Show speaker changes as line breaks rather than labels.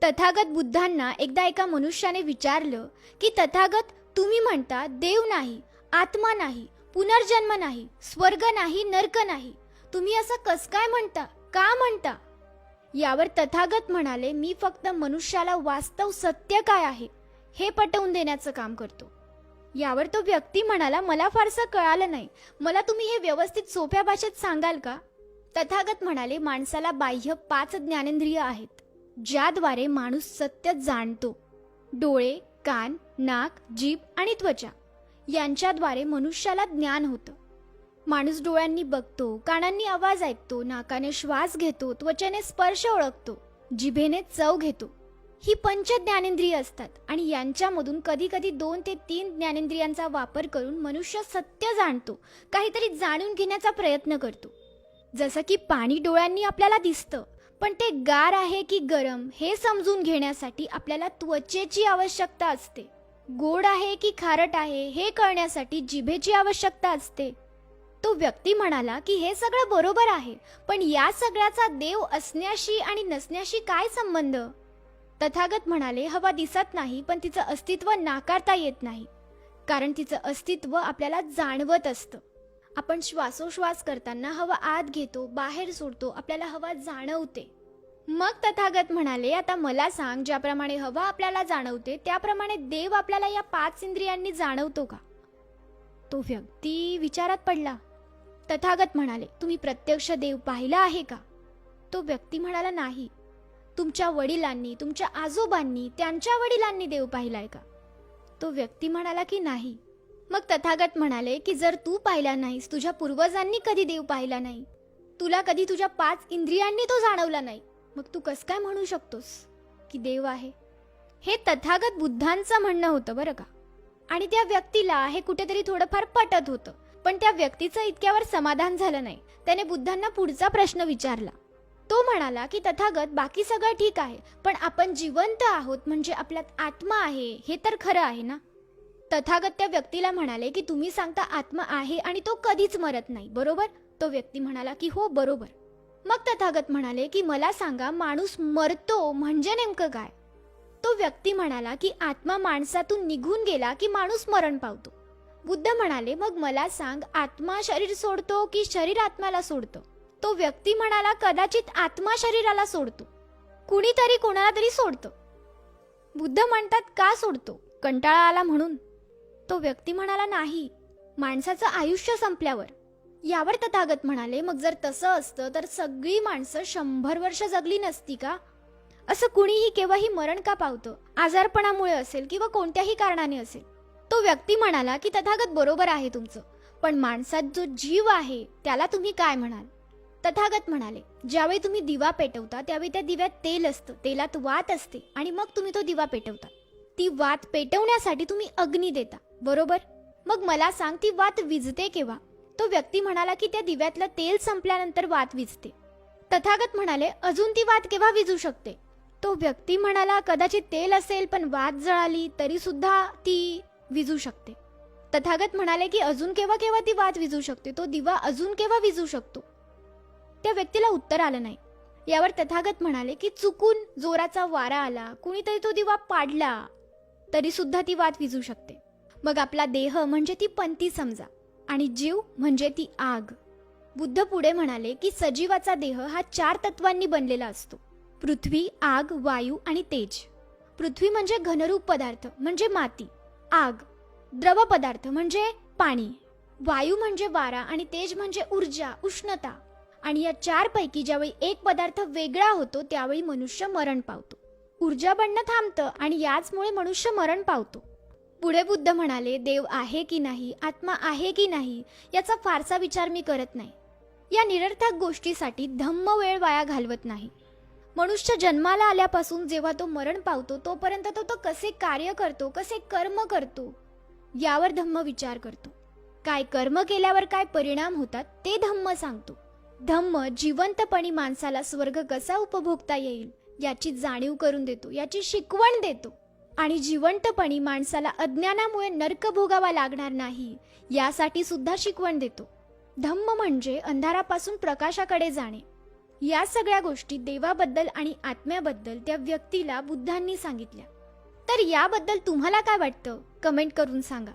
तथागत बुद्धांना एकदा एका मनुष्याने विचारलं की तथागत, तुम्ही म्हणता देव नाही, आत्मा नाही, पुनर्जन्म नाही, स्वर्ग नाही, नरक नाही, तुम्ही असं कस काय म्हणता, का म्हणता? यावर तथागत म्हणाले, मी फक्त मनुष्याला वास्तव सत्य काय आहे हे पटवून देण्याचं काम करतो. यावर तो व्यक्ती म्हणाला, मला फारसं कळालं नाही, मला तुम्ही हे व्यवस्थित सोप्या भाषेत सांगाल का? तथागत म्हणाले, माणसाला बाह्य 5 ज्ञानेंद्रिय आहेत ज्याद्वारे माणूस सत्य जाणतो. डोळे, कान, नाक, जीभ आणि त्वचा यांच्याद्वारे मनुष्याला ज्ञान होतं. माणूस डोळ्यांनी बघतो, कानांनी आवाज ऐकतो, नाकाने श्वास घेतो, त्वचेने स्पर्श ओळखतो, जिभेने चव घेतो. ही 5 ज्ञानेंद्रिय असतात आणि यांच्यामधून कधी कधी 2 ते 3 ज्ञानेंद्रियांचा वापर करून मनुष्य सत्य जाणतो, काहीतरी जाणून घेण्याचा प्रयत्न करतो. जसं की पाणी डोळ्यांनी आपल्याला दिसतं, पण ते गार आहे की गरम हे समजून घेण्यासाठी आपल्याला त्वचेची आवश्यकता असते. गोड आहे की खारट आहे हे कळण्यासाठी जिभेची आवश्यकता असते. तो व्यक्ती म्हणाला की हे सगळं बरोबर आहे, पण या सगळ्याचा देव असण्याशी आणि नसण्याशी काय संबंध? तथागत म्हणाले, हवा दिसत नाही, पण तिचं अस्तित्व नाकारता येत नाही, कारण तिचं अस्तित्व आपल्याला जाणवत असतं. आपण श्वासोश्वास करताना हवा आत घेतो, बाहेर सोडतो, आपल्याला हवा जाणवते. मग तथागत म्हणाले, आता मला सांग, ज्याप्रमाणे हवा आपल्याला जाणवते त्याप्रमाणे देव आपल्याला या 5 इंद्रियांनी जाणवतो का? तो व्यक्ती विचारात पडला. तथागत म्हणाले, तुम्ही प्रत्यक्ष देव पाहिला आहे का? तो व्यक्ती म्हणाला, नाही. तुमच्या वडिलांनी, तुमच्या आजोबांनी, त्यांच्या वडिलांनी देव पाहिलाय का? तो व्यक्ती म्हणाला की नाही. मग तथागत म्हणाले की जर तू पाहिला नाहीस, तुझ्या पूर्वजांनी कधी देव पाहिला नाही, तुला कधी तुझ्या 5 इंद्रियांनी तो जाणवला नाही, मग तू कस काय म्हणू शकतोस की देव आहे? हे तथागत बुद्धांचं म्हणणं होतं बरं का. आणि त्या व्यक्तीला हे कुठेतरी थोडंफार पटत होतं, पण त्या व्यक्तीचं इतक्यावर समाधान झालं नाही. त्याने बुद्धांना पुढचा प्रश्न विचारला. तो म्हणाला की तथागत, बाकी सगळं ठीक आहे, पण आपण जिवंत आहोत म्हणजे आपल्यात आत्मा आहे हे तर खरं आहे ना? तथागत त्या व्यक्तीला म्हणाले की तुम्ही सांगता आत्मा आहे आणि तो कधीच मरत नाही, बरोबर? तो व्यक्ती म्हणाला की हो, बरोबर. मग तथागत म्हणाले की मला सांगा, माणूस मरतो म्हणजे नेमकं काय? तो व्यक्ती म्हणाला की आत्मा माणसातून निघून गेला की माणूस मरण पावतो. बुद्ध म्हणाले, मग मला सांग, आत्मा शरीर सोडतो की शरीर आत्म्याला सोडतो? तो व्यक्ती म्हणाला, कदाचित आत्मा शरीराला सोडतो, कुणीतरी कोणाला तरी सोडतं. बुद्ध म्हणतात, का सोडतो? कंटाळा आला म्हणून? तो व्यक्ती म्हणाला, नाही, माणसाचं आयुष्य संपल्यावर. यावर तथागत म्हणाले, मग जर तसं असतं तर सगळी माणसं 100 वर्ष जगली नसती का? असं कुणीही केव्हाही मरण का पावतं? आजारपणामुळे असेल किंवा कोणत्याही कारणाने असेल. तो व्यक्ती म्हणाला की तथागत, बरोबर आहे तुमचं, पण माणसात जो जीव आहे त्याला तुम्ही काय म्हणाल? तथागत म्हणाले, ज्यावेळी तुम्ही दिवा पेटवता त्यावेळी त्या दिव्यात तेल असतं, तेलात वात असते आणि मग तुम्ही तो दिवा पेटवता. ती वात पेटवण्यासाठी तुम्ही अग्नी देता, बरोबर? मग मला सांग, ती वात विझते केव्हा? तो व्यक्ती म्हणाला की त्या दिव्यातलं तेल संपल्यानंतर वात विझते. तथागत म्हणाले, अजून ती वात केव्हा विझू शकते? तो व्यक्ती म्हणाला, कदाचित तेल असेल पण वात जळाली तरी सुद्धा ती विझू शकते. तथागत म्हणाले की अजून केव्हा केव्हा ती वात विझू शकते? तो दिवा अजून केव्हा विझू शकतो? त्या व्यक्तीला उत्तर आलं नाही. यावर तथागत म्हणाले की चुकून जोराचा वारा आला, कुणीतरी तो दिवा पाडला तरी सुद्धा ती वात विझू शकते. मग आपला देह म्हणजे ती पंती समजा आणि जीव म्हणजे ती आग. बुद्ध पुढे म्हणाले की सजीवाचा देह हा 4 तत्वांनी बनलेला असतो: पृथ्वी, आग, वायू आणि तेज. पृथ्वी म्हणजे घनरूप पदार्थ म्हणजे माती, आग द्रव पदार्थ म्हणजे पाणी, वायू म्हणजे वारा आणि तेज म्हणजे ऊर्जा, उष्णता. आणि या 4 पैकी ज्यावेळी एक पदार्थ वेगळा होतो त्यावेळी मनुष्य मरण पावतो. ऊर्जा बनणं थांबतं आणि याचमुळे मनुष्य मरण पावतो. पुढे बुद्ध म्हणाले, देव आहे की नाही, आत्मा आहे की नाही याचा फारसा विचार मी करत नाही. या निरर्थक गोष्टीसाठी धम्म वेळ वाया घालवत नाही. मनुष्य जन्माला आल्यापासून जेव्हा तो मरण पावतो तोपर्यंत तो कसे कार्य करतो, कसे कर्म करतो यावर धम्म विचार करतो. काय कर्म केल्यावर काय परिणाम होतात ते धम्म सांगतो. धम्म जिवंतपणी माणसाला स्वर्ग कसा उपभोगता येईल याची जाणीव करून देतो, याची शिकवण देतो. आणि जिवंतपणी माणसाला अज्ञानामुळे नरक भोगावा लागणार नाही यासाठी सुद्धा शिकवण देतो. धम्म म्हणजे अंधारापासून प्रकाशाकडे जाणे. या सगळ्या गोष्टी देवाबद्दल आणि आत्म्याबद्दल त्या व्यक्तीला बुद्धांनी सांगितल्या. तर याबद्दल तुम्हाला काय वाटतं कमेंट करून सांगा.